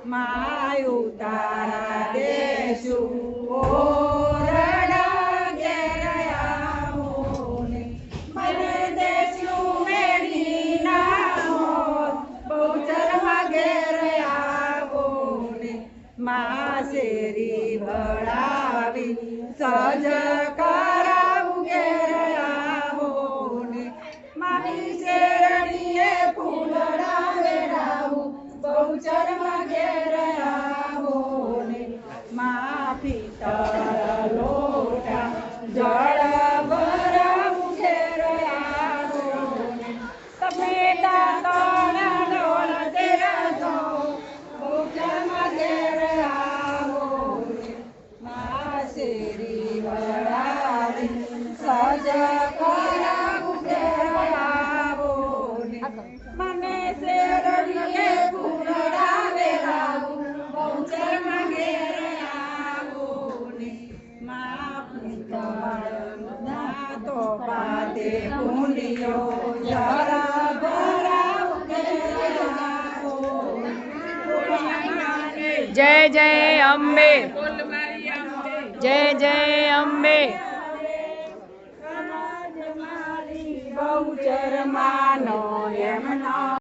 માયું તારા દેશું ઓરડા ઘેર આવો ને મને દેશું મેળી ના હોત બહુચરમાં ઘેર આવો ને મા શેરી ભળાવી સજ કરાવું ઘેર આવો ને મારી શેરણીએ ફૂલડા વેરાવું બહુચરમાં ઘેર આવો ને મા પિતળ લોટા જળ ભરાવું ઘેર આવો ને તમે દાતણ ડોળ તેરા તો બહુચરમાં ઘેર આવો ને મા શેરી વળાવી સજ કરાવું ઘેર આવો ને મને શેરણીએ ફૂલડા વેરાવું બહુચરમાં ઘેર આવો ને મા પિતળ નાતો પાતે કુંડિયો જરા ભરાવું ઘેર આવો જય જય અંબે, જય જય અંબે. બહુચરમાનો એમનો